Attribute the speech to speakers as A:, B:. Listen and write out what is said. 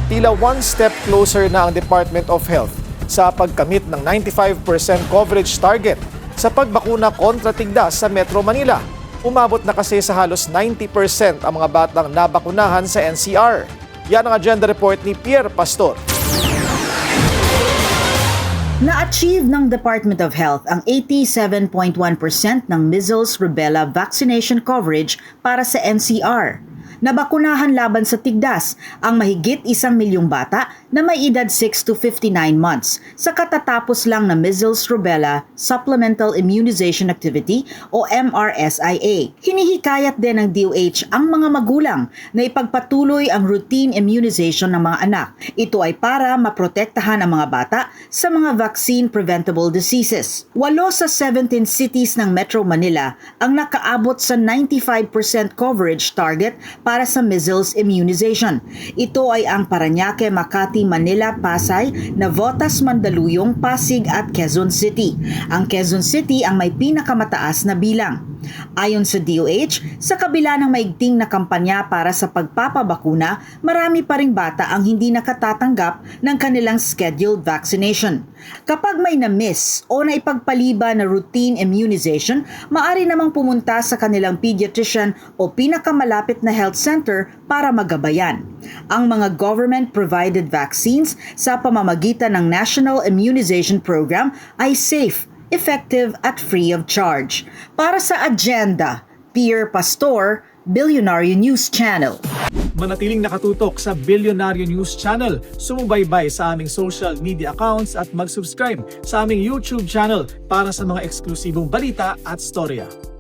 A: tila one step closer na ang Department of Health sa pagkamit ng 95% coverage target sa pagbakuna kontra tigdas sa Metro Manila. Umabot na kasi sa halos 90% ang mga batang nabakunahan sa NCR. Yan ang agenda report ni Pierre Pastor.
B: Na-achieve ng Department of Health ang 87.1% ng measles rubella vaccination coverage para sa NCR. Nabakunahan laban sa tigdas ang mahigit 1 milyong bata na may edad 6 to 59 months sa katatapos lang na measles rubella supplemental immunization activity o MRSIA. Hinihikayat din ng DOH ang mga magulang na ipagpatuloy ang routine immunization ng mga anak. Ito ay para maprotektahan ang mga bata sa mga vaccine-preventable diseases. 8 sa 17 cities ng Metro Manila ang nakaabot sa 95% coverage target para sa measles immunization. Ito ay ang Parañaque, Makati, Manila, Pasay, Navotas, Mandaluyong, Pasig at Quezon City. Ang Quezon City ang may pinakamataas na bilang. Ayon sa DOH, sa kabila ng maigting na kampanya para sa pagpapabakuna, marami pa ring bata ang hindi nakatatanggap ng kanilang scheduled vaccination. Kapag may na-miss o naipagpaliba na routine immunization, maaari namang pumunta sa kanilang pediatrician o pinakamalapit na health center para magabayan. Ang mga government-provided vaccines sa pamamagitan ng National Immunization Program ay safe, effective at free of charge. Para sa agenda, Pierre Pastor, Billionaire News Channel.
C: Manatiling nakatutok sa Billionaire News Channel, sumubaybay sa aming social media accounts at mag-subscribe sa aming YouTube channel para sa mga eksklusibong balita at storya.